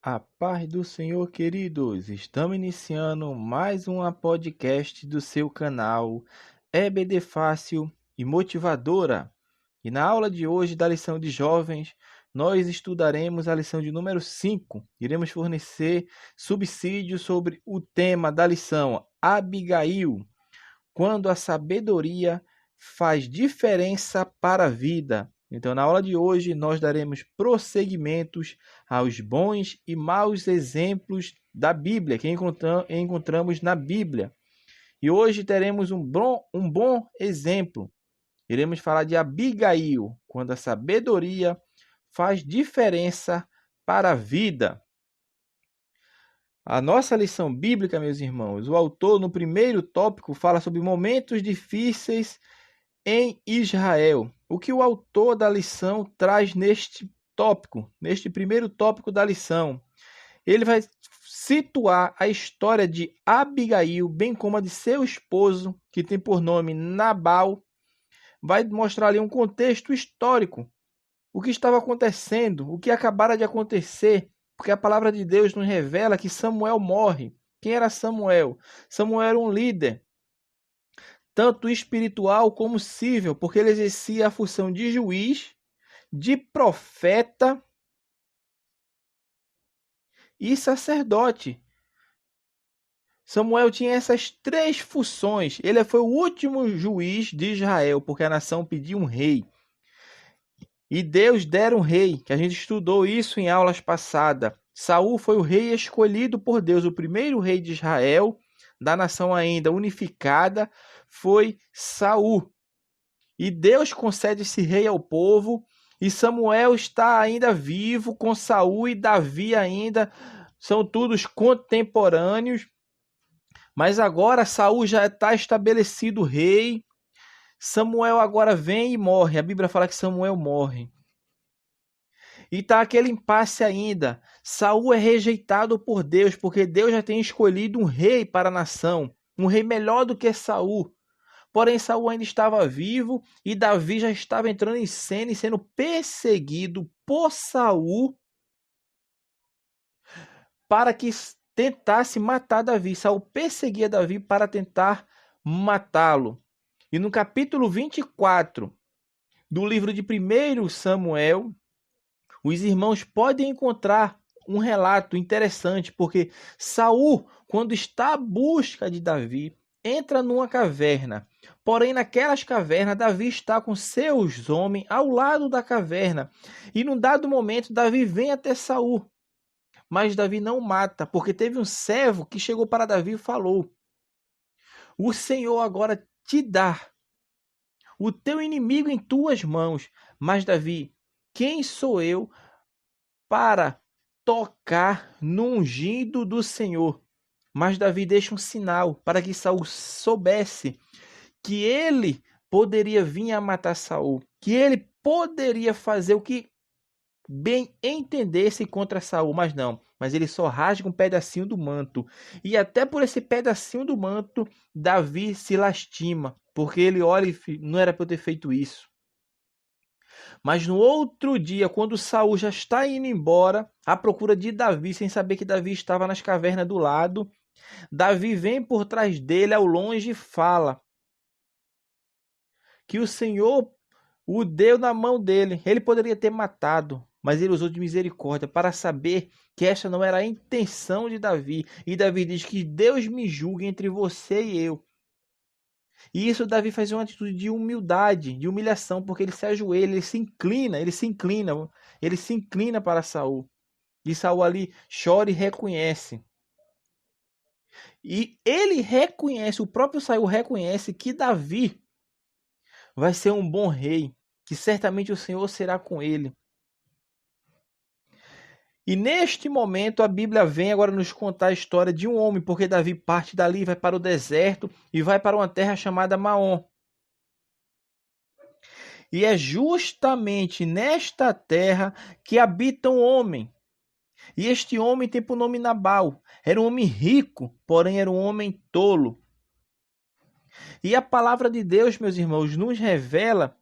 A paz do Senhor, queridos. Estamos iniciando mais uma podcast do seu canal EBD Fácil e Motivadora. E na aula de hoje da lição de jovens, nós estudaremos a lição de número 5. Iremos fornecer subsídios sobre o tema da lição Abigail, quando a sabedoria faz diferença para a vida. Então, na aula de hoje, nós daremos prosseguimentos aos bons e maus exemplos da Bíblia, que encontramos na Bíblia. E hoje teremos um bom exemplo. Iremos falar de Abigail, quando a sabedoria faz diferença para a vida. A nossa lição bíblica, meus irmãos, o autor, no primeiro tópico, fala sobre momentos difíceis em Israel. O que o autor da lição traz neste tópico, neste primeiro tópico da lição? Ele vai situar a história de Abigail, bem como a de seu esposo, que tem por nome Nabal. Vai mostrar ali um contexto histórico, o que estava acontecendo, o que acabara de acontecer, porque a palavra de Deus nos revela que Samuel morre. Quem era Samuel? Samuel era um líder, tanto espiritual como civil, porque ele exercia a função de juiz, de profeta e sacerdote. Samuel tinha essas três funções. Ele foi o último juiz de Israel, porque a nação pediu um rei. E Deus dera um rei, que a gente estudou isso em aulas passadas. Saul foi o rei escolhido por Deus, o primeiro rei de Israel, da nação ainda unificada, foi Saul. E Deus concede esse rei ao povo, e Samuel está ainda vivo com Saul e Davi ainda, são todos contemporâneos. Mas agora Saul já está estabelecido rei, Samuel agora vem e morre. A Bíblia fala que Samuel morre. E está aquele impasse ainda. Saul é rejeitado por Deus, porque Deus já tem escolhido um rei para a nação, um rei melhor do que Saul. Porém, Saul ainda estava vivo e Davi já estava entrando em cena e sendo perseguido por Saul para que tentasse matar Davi. Saul perseguia Davi para tentar matá-lo. E no capítulo 24 do livro de 1 Samuel, os irmãos podem encontrar um relato interessante, porque Saul, quando está à busca de Davi, entra numa caverna. Porém, naquelas cavernas, Davi está com seus homens ao lado da caverna. E num dado momento, Davi vem até Saul. Mas Davi não mata, porque teve um servo que chegou para Davi e falou: o Senhor agora te dá o teu inimigo em tuas mãos. Mas Davi, quem sou eu para tocar no ungido do Senhor? Mas Davi deixa um sinal para que Saul soubesse que ele poderia vir a matar Saul, que ele poderia fazer o que bem entendesse contra Saul, mas não. Mas ele só rasga um pedacinho do manto. E até por esse pedacinho do manto, Davi se lastima, porque ele olha e não era para eu ter feito isso. Mas no outro dia, quando Saul já está indo embora, à procura de Davi, sem saber que Davi estava nas cavernas do lado, Davi vem por trás dele ao longe e fala que o Senhor o deu na mão dele. Ele poderia ter matado, mas ele usou de misericórdia para saber que esta não era a intenção de Davi. E Davi diz que Deus me julgue entre você e eu. E isso Davi faz uma atitude de humildade, de humilhação, porque ele se ajoelha, ele se inclina para Saul. E Saul ali chora e reconhece. E ele reconhece, o próprio Saul reconhece que Davi vai ser um bom rei, que certamente o Senhor será com ele. E neste momento a Bíblia vem agora nos contar a história de um homem, porque Davi parte dali, vai para o deserto e vai para uma terra chamada Maom. E é justamente nesta terra que habita um homem. E este homem tem por nome Nabal. Era um homem rico, porém era um homem tolo. E a palavra de Deus, meus irmãos, nos revela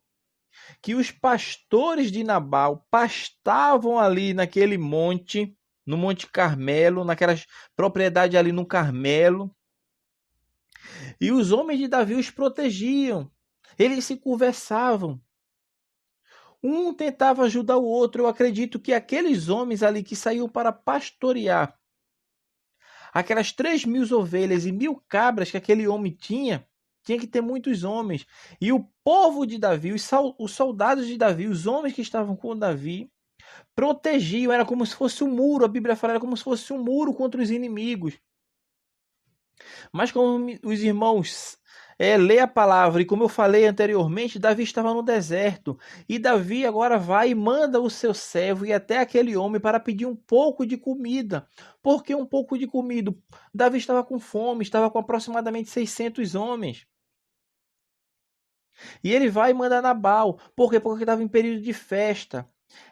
que os pastores de Nabal pastavam ali naquele monte no Monte Carmelo, naquelas propriedades ali no Carmelo. E os homens de Davi os protegiam. Eles se conversavam. Um tentava ajudar o outro. Eu acredito que aqueles homens ali que saíam para pastorear aquelas 3.000 ovelhas e 1.000 cabras que aquele homem tinha que ter muitos homens. E o povo de Davi, os soldados de Davi, os homens que estavam com Davi, protegiam. Era como se fosse um muro. A Bíblia fala, era como se fosse um muro contra os inimigos. Mas como os irmãos lê a palavra, e como eu falei anteriormente, Davi estava no deserto. E Davi agora vai e manda o seu servo ir até aquele homem para pedir um pouco de comida. Por que um pouco de comida? Davi estava com fome, estava com aproximadamente 600 homens. E ele vai e manda Nabal. Por quê? Porque estava em período de festa.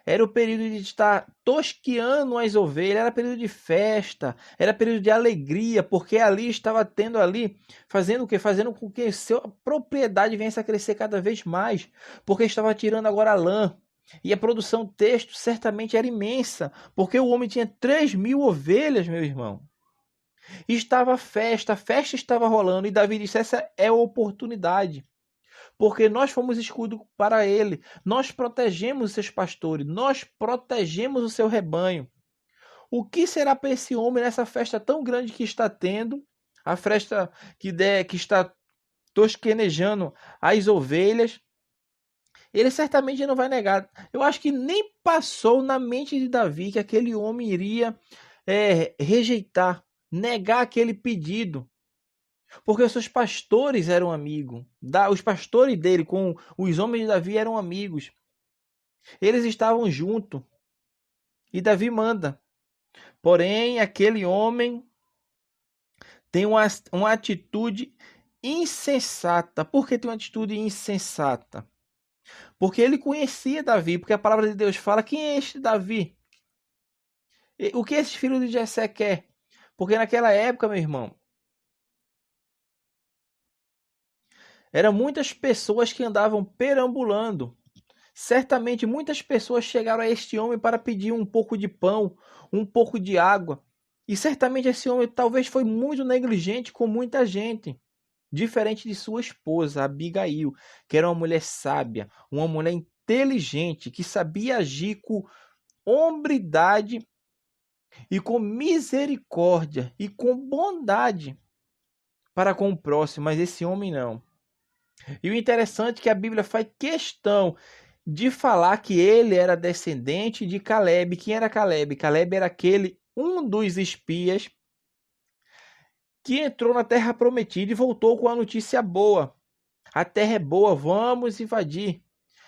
Era o período de estar tosqueando as ovelhas, era período de festa, era período de alegria, porque ali estava tendo ali, fazendo o quê? Fazendo com que sua propriedade venha a crescer cada vez mais, porque estava tirando agora lã. E a produção de texto certamente era imensa, porque o homem tinha 3.000 ovelhas, meu irmão. E estava a festa estava rolando, e Davi disse, essa é a oportunidade. Porque nós fomos escudo para ele, nós protegemos os seus pastores, nós protegemos o seu rebanho. O que será para esse homem nessa festa tão grande que está tendo, a festa que está tosquenejando as ovelhas? Ele certamente não vai negar. Eu acho que nem passou na mente de Davi que aquele homem iria rejeitar, negar aquele pedido. Porque os seus pastores eram amigos. Os pastores dele com os homens de Davi eram amigos. Eles estavam juntos. E Davi manda. Porém, aquele homem tem uma atitude insensata. Por que tem uma atitude insensata? Porque ele conhecia Davi. Porque a palavra de Deus fala, quem é este Davi? O que esse filho de Jessé quer? Porque naquela época, meu irmão, eram muitas pessoas que andavam perambulando. Certamente muitas pessoas chegaram a este homem para pedir um pouco de pão, um pouco de água. E certamente esse homem talvez foi muito negligente com muita gente. Diferente de sua esposa, Abigail, que era uma mulher sábia, uma mulher inteligente, que sabia agir com hombridade e com misericórdia e com bondade para com o próximo. Mas esse homem não. E o interessante é que a Bíblia faz questão de falar que ele era descendente de Caleb. Quem era Caleb? Caleb era um dos espias que entrou na terra prometida e voltou com a notícia boa. A terra é boa, vamos invadir.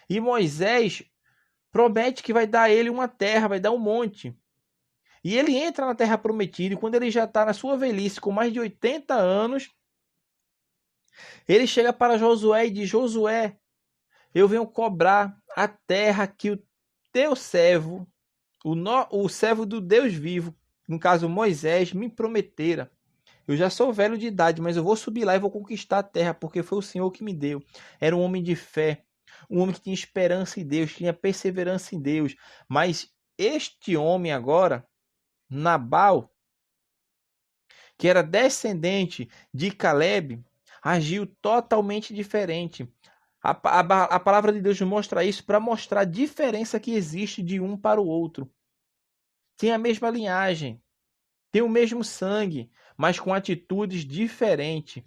E Moisés promete que vai dar a ele uma terra, vai dar um monte. E ele entra na terra prometida e quando ele já está na sua velhice, com mais de 80 anos, ele chega para Josué e diz, Josué, eu venho cobrar a terra que o teu servo, o servo do Deus vivo, no caso Moisés, me prometera. Eu já sou velho de idade, mas eu vou subir lá e vou conquistar a terra, porque foi o Senhor que me deu. Era um homem de fé, um homem que tinha esperança em Deus, tinha perseverança em Deus. Mas este homem agora, Nabal, que era descendente de Caleb, agiu totalmente diferente. A palavra de Deus mostra isso para mostrar a diferença que existe de um para o outro. Tem a mesma linhagem, tem o mesmo sangue, mas com atitudes diferentes,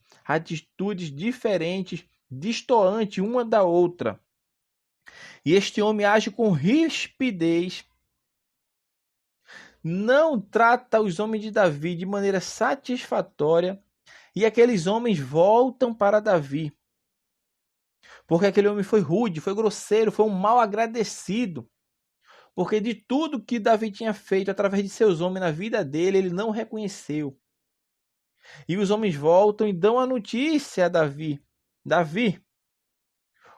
destoantes uma da outra. E este homem age com rispidez, não trata os homens de Davi de maneira satisfatória, e aqueles homens voltam para Davi. Porque aquele homem foi rude, foi grosseiro, foi um mal agradecido. Porque de tudo que Davi tinha feito através de seus homens na vida dele, ele não reconheceu. E os homens voltam e dão a notícia a Davi. Davi,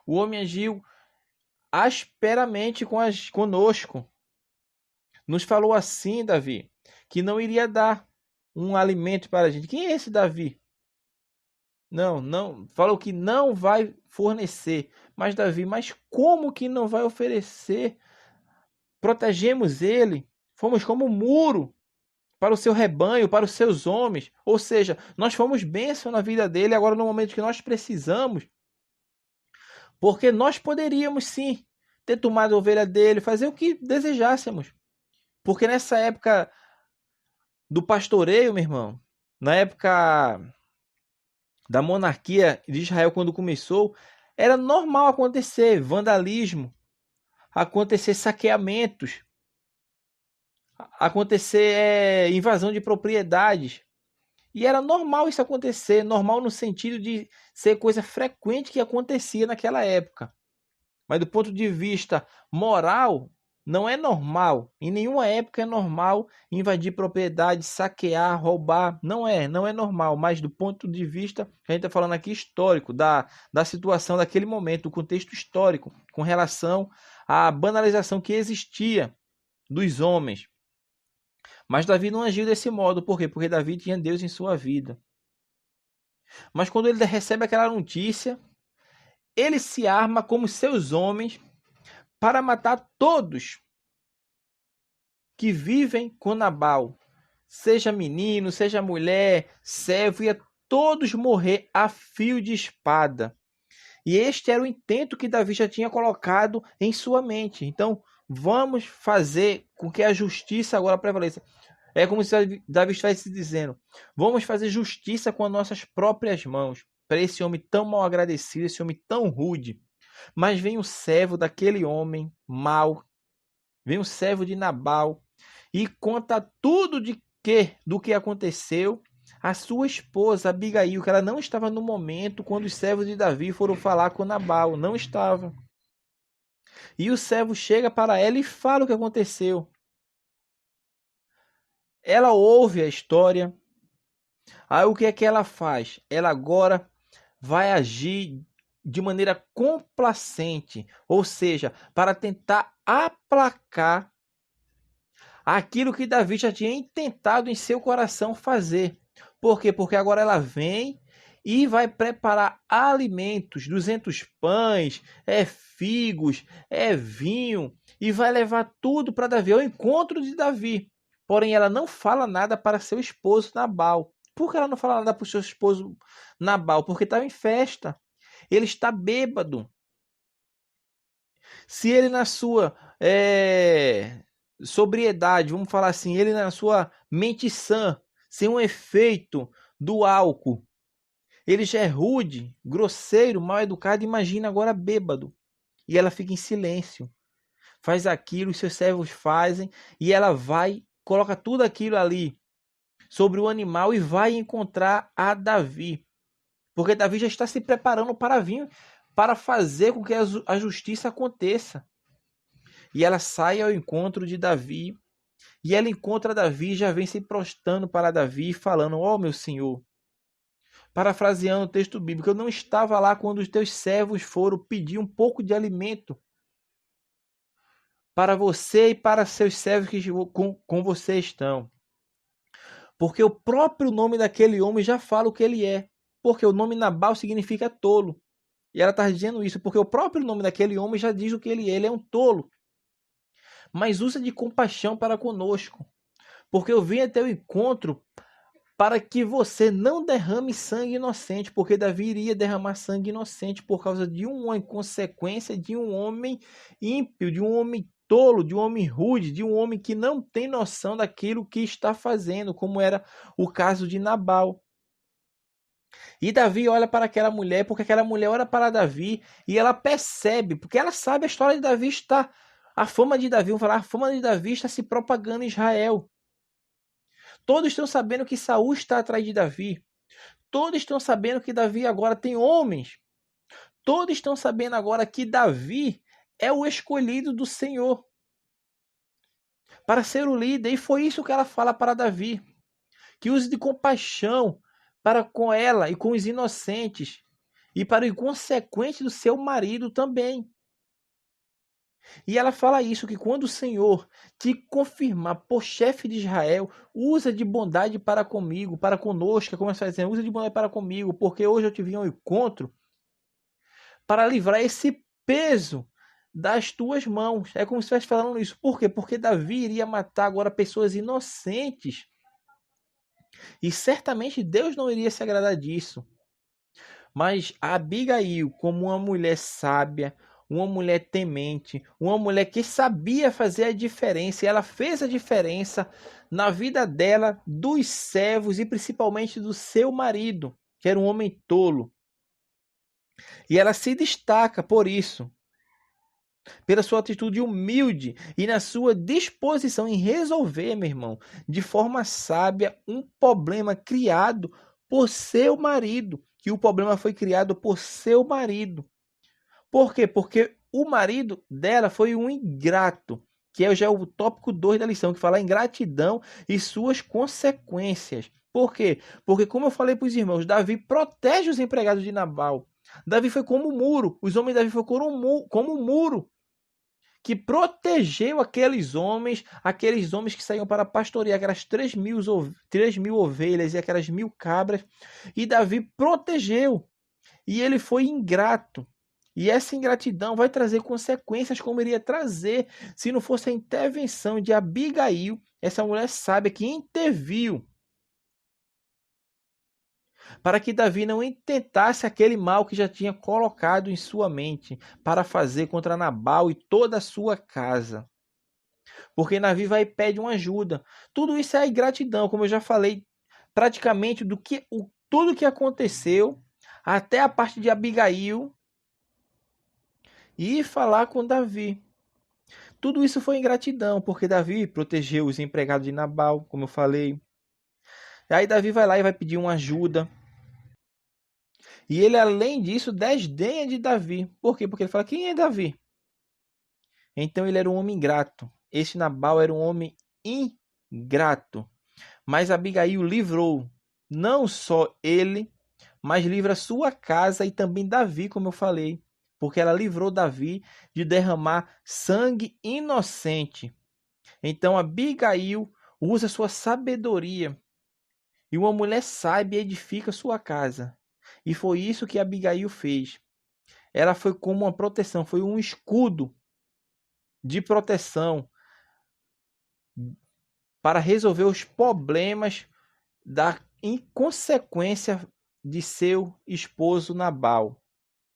o homem agiu asperamente conosco. Nos falou assim, Davi, que não iria dar um alimento para a gente. Quem é esse Davi? Não, falou que não vai fornecer. Mas Davi, mas como que não vai oferecer? Protegemos ele, fomos como um muro para o seu rebanho, para os seus homens. Ou seja, nós fomos bênção na vida dele agora no momento que nós precisamos. Porque nós poderíamos sim ter tomado a ovelha dele, fazer o que desejássemos. Porque nessa época do pastoreio, meu irmão, na época da monarquia de Israel, quando começou, era normal acontecer vandalismo, acontecer saqueamentos, acontecer invasão de propriedades. E era normal isso acontecer, normal no sentido de ser coisa frequente que acontecia naquela época. Mas do ponto de vista moral, não é normal. Em nenhuma época é normal invadir propriedade, saquear, roubar. Não é normal. Mas do ponto de vista, a gente está falando aqui histórico, da situação daquele momento, do contexto histórico, com relação à banalização que existia dos homens. Mas Davi não agiu desse modo. Por quê? Porque Davi tinha Deus em sua vida. Mas quando ele recebe aquela notícia, ele se arma como seus homens para matar todos que vivem com Nabal. Seja menino, seja mulher, servo, ia todos morrer a fio de espada. E este era o intento que Davi já tinha colocado em sua mente. Então, vamos fazer com que a justiça agora prevaleça. É como se Davi estivesse dizendo: vamos fazer justiça com as nossas próprias mãos para esse homem tão mal agradecido, esse homem tão rude. Mas vem o servo daquele homem mau, vem o servo de Nabal e conta tudo do que aconteceu à sua esposa Abigail, que ela não estava no momento quando os servos de Davi foram falar com Nabal, não estava. E o servo chega para ela e fala o que aconteceu. Ela ouve a história. Aí o que é que ela faz? Ela agora vai agir de maneira complacente, ou seja, para tentar aplacar aquilo que Davi já tinha intentado em seu coração fazer. Por quê? Porque agora ela vem e vai preparar alimentos, 200 pães, figos, vinho, e vai levar tudo para Davi, ao encontro de Davi. Porém, ela não fala nada para seu esposo Nabal. Por que ela não fala nada para o seu esposo Nabal? Porque estava em festa. Ele está bêbado. Se ele na sua sobriedade, vamos falar assim, ele na sua mente sã, sem um efeito do álcool, ele já é rude, grosseiro, mal educado, imagina agora bêbado. E ela fica em silêncio. Faz aquilo, os seus servos fazem, e ela vai, coloca tudo aquilo ali sobre o animal e vai encontrar a Davi. Porque Davi já está se preparando para vir, para fazer com que a justiça aconteça. E ela sai ao encontro de Davi. E ela encontra Davi, já vem se prostrando para Davi, falando: ó, meu senhor. Parafraseando o texto bíblico: eu não estava lá quando os teus servos foram pedir um pouco de alimento para você e para seus servos que com você estão. Porque o próprio nome daquele homem já fala o que ele é. Porque o nome Nabal significa tolo. E ela está dizendo isso porque o próprio nome daquele homem já diz o que ele é. Ele é um tolo. Mas usa de compaixão para conosco. Porque eu vim até o encontro para que você não derrame sangue inocente. Porque Davi iria derramar sangue inocente por causa de uma inconsequência de um homem ímpio, de um homem tolo, de um homem rude, de um homem que não tem noção daquilo que está fazendo, como era o caso de Nabal. E Davi olha para aquela mulher, porque aquela mulher olha para Davi e ela percebe, porque ela sabe a história de Davi está, a fama de Davi, vamos falar, a fama de Davi está se propagando em Israel. Todos estão sabendo que Saul está atrás de Davi. Todos estão sabendo que Davi agora tem homens. Todos estão sabendo agora que Davi é o escolhido do Senhor para ser o líder. E foi isso que ela fala para Davi. Que use de compaixão para com ela e com os inocentes. E para o inconsequente do seu marido também. E ela fala isso, que quando o Senhor te confirmar por chefe de Israel, usa de bondade para comigo, para conosco, como ela dizendo, usa de bondade para comigo, porque hoje eu te vim ao encontro para livrar esse peso das tuas mãos. É como se estivesse falando isso. Por quê? Porque Davi iria matar agora pessoas inocentes. E certamente Deus não iria se agradar disso. Mas a Abigail, como uma mulher sábia, uma mulher temente, uma mulher que sabia fazer a diferença, e ela fez a diferença na vida dela, dos servos e principalmente do seu marido, que era um homem tolo. E ela se destaca por isso, pela sua atitude humilde e na sua disposição em resolver, meu irmão, de forma sábia, um problema criado por seu marido. Que o problema foi criado por seu marido. Por quê? Porque o marido dela foi um ingrato, que é já o tópico 2 da lição, que fala em ingratidão e suas consequências. Por quê? Porque, como eu falei para os irmãos, Davi protege os empregados de Nabal. Davi foi como um muro. Os homens de Davi foram como um muro que protegeu aqueles homens que saíam para pastorear aquelas 3.000 ovelhas e aquelas 1.000 cabras. E Davi protegeu. E ele foi ingrato. E essa ingratidão vai trazer consequências, como iria trazer se não fosse a intervenção de Abigail, essa mulher sábia que interviu para que Davi não intentasse aquele mal que já tinha colocado em sua mente para fazer contra Nabal e toda a sua casa. Porque Davi vai e pede uma ajuda. Tudo isso é a ingratidão, como eu já falei, praticamente tudo que aconteceu, até a parte de Abigail, e falar com Davi. Tudo isso foi ingratidão, porque Davi protegeu os empregados de Nabal, como eu falei. Aí Davi vai lá e vai pedir uma ajuda. E ele, além disso, desdenha de Davi. Por quê? Porque ele fala, quem é Davi? Então ele era um homem ingrato. Este Nabal era um homem ingrato. Mas Abigail livrou não só ele, mas livra sua casa e também Davi, como eu falei. Porque ela livrou Davi de derramar sangue inocente. Então Abigail usa sua sabedoria. E uma mulher sábia edifica sua casa. E foi isso que Abigail fez. Ela foi como uma proteção, foi um escudo de proteção para resolver os problemas da inconsequência de seu esposo Nabal.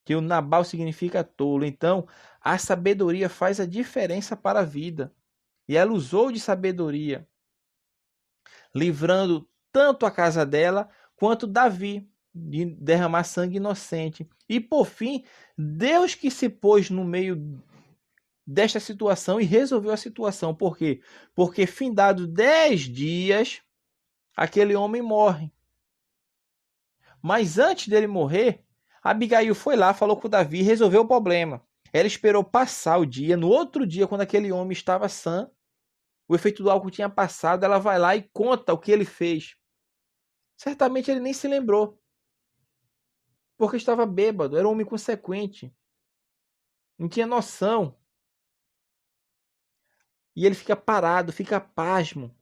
Que o Nabal significa tolo. Então, a sabedoria faz a diferença para a vida. E ela usou de sabedoria, livrando tanto a casa dela quanto Davi de derramar sangue inocente. E por fim, Deus que se pôs no meio desta situação e resolveu a situação. Por quê? Porque findado 10 dias, aquele homem morre. Mas antes dele morrer, Abigail foi lá, falou com Davi e resolveu o problema. Ela esperou passar o dia. No outro dia, quando aquele homem estava sã, o efeito do álcool tinha passado, ela vai lá e conta o que ele fez. Certamente ele nem se lembrou. Porque estava bêbado, era um homem inconsequente. Não tinha noção. E ele fica parado, fica pasmo.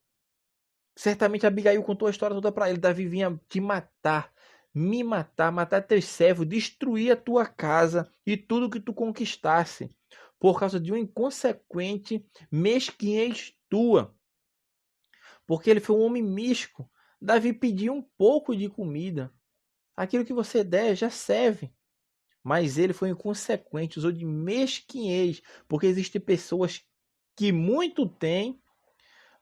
Certamente Abigail contou a história toda para ele. Davi vinha te matar, me matar, matar teus servos, destruir a tua casa e tudo que tu conquistasse. Por causa de uma inconsequente mesquinhez tua. Porque ele foi um homem místico. Davi pediu um pouco de comida. Aquilo que você der já serve. Mas ele foi inconsequente, usou de mesquinhez. Porque existem pessoas que muito têm,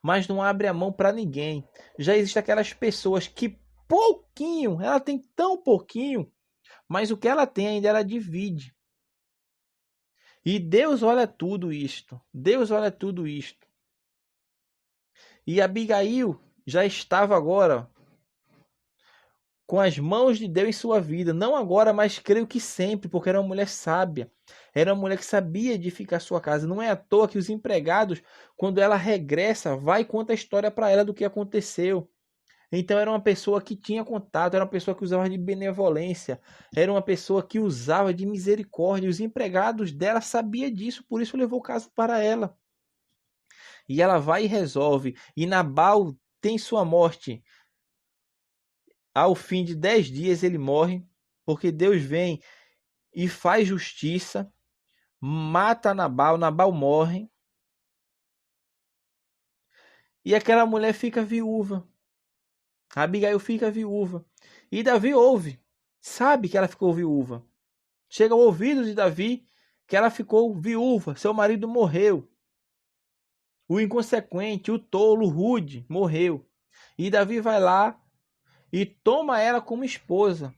mas não abre a mão para ninguém. Já existem aquelas pessoas que pouquinho, ela tem tão pouquinho, mas o que ela tem ainda ela divide. E Deus olha tudo isto. Deus olha tudo isto. E Abigail já estava agora com as mãos de Deus em sua vida. Não agora, mas creio que sempre, porque era uma mulher sábia. Era uma mulher que sabia edificar sua casa. Não é à toa que os empregados, quando ela regressa, vai e conta a história para ela do que aconteceu. Então era uma pessoa que tinha contato, era uma pessoa que usava de benevolência, era uma pessoa que usava de misericórdia. Os empregados dela sabiam disso, por isso levou o caso para ela. E ela vai e resolve. E Nabal tem sua morte. Ao fim de 10 dias ele morre, porque Deus vem e faz justiça. mata Nabal, Nabal morre, e aquela mulher fica viúva. Abigail fica viúva. E Davi ouve, sabe que ela ficou viúva. Chega ao ouvido de Davi que ela ficou viúva, seu marido morreu. O inconsequente, o tolo, o rude, morreu. E Davi vai lá e toma ela como esposa.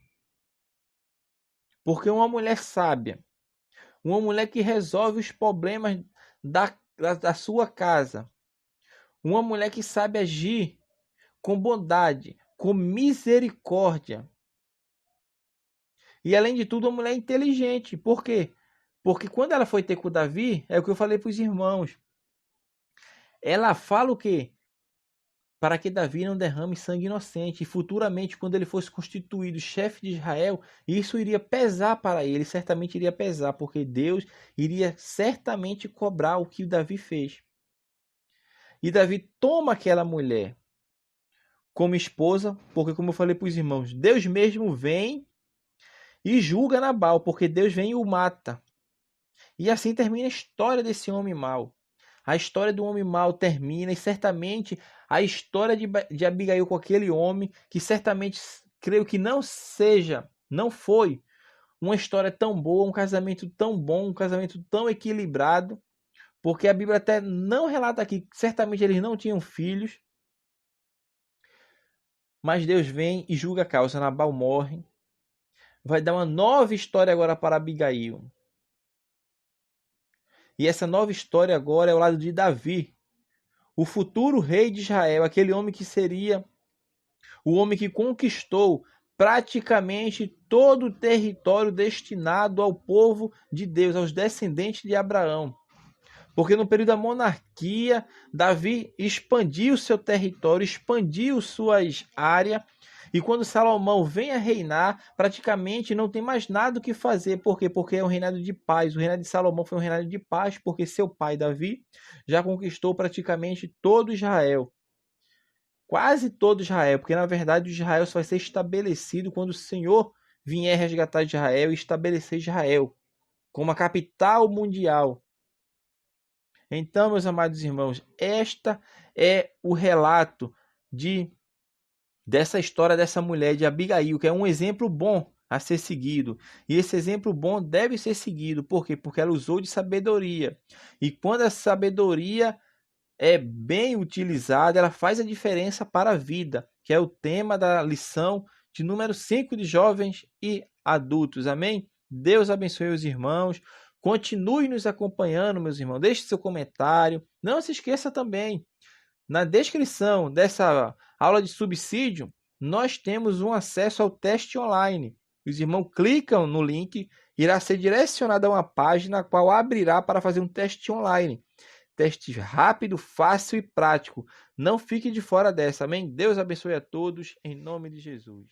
Porque uma mulher sábia, uma mulher que resolve os problemas da sua casa, uma mulher que sabe agir com bondade, com misericórdia. E além de tudo, uma mulher inteligente. Por quê? Porque quando ela foi ter com Davi, é o que eu falei para os irmãos. Ela fala o quê? Para que Davi não derrame sangue inocente. E futuramente, quando ele fosse constituído chefe de Israel, isso iria pesar para ele, certamente iria pesar, porque Deus iria certamente cobrar o que Davi fez. E Davi toma aquela mulher como esposa, porque como eu falei para os irmãos, Deus mesmo vem e julga Nabal, porque Deus vem e o mata. E assim termina a história desse homem mau. A história do homem mau termina e certamente a história de Abigail com aquele homem, que certamente creio que não foi uma história tão boa, um casamento tão bom, um casamento tão equilibrado, porque a Bíblia até não relata aqui que certamente eles não tinham filhos, mas Deus vem e julga a causa. Nabal morre. Vai dar uma nova história agora para Abigail. E essa nova história agora é ao lado de Davi, o futuro rei de Israel, aquele homem que seria o homem que conquistou praticamente todo o território destinado ao povo de Deus, aos descendentes de Abraão. Porque no período da monarquia, Davi expandiu seu território, expandiu suas áreas. E quando Salomão vem a reinar, praticamente não tem mais nada o que fazer. Por quê? Porque é um reinado de paz. O reinado de Salomão foi um reinado de paz, porque seu pai, Davi, já conquistou praticamente todo Israel. Quase todo Israel, porque na verdade Israel só vai ser estabelecido quando o Senhor vier resgatar Israel e estabelecer Israel como a capital mundial. Então, meus amados irmãos, esta é o relato dessa história dessa mulher de Abigail, que é um exemplo bom a ser seguido. E esse exemplo bom deve ser seguido. Por quê? Porque ela usou de sabedoria. E quando a sabedoria é bem utilizada, ela faz a diferença para a vida, que é o tema da lição de número 5 de jovens e adultos. Amém? Deus abençoe os irmãos. Continue nos acompanhando, meus irmãos. Deixe seu comentário. Não se esqueça também, na descrição dessa aula de subsídio, nós temos um acesso ao teste online. Os irmãos clicam no link, irá ser direcionado a uma página a qual abrirá para fazer um teste online. Teste rápido, fácil e prático. Não fique de fora dessa, amém? Deus abençoe a todos, em nome de Jesus.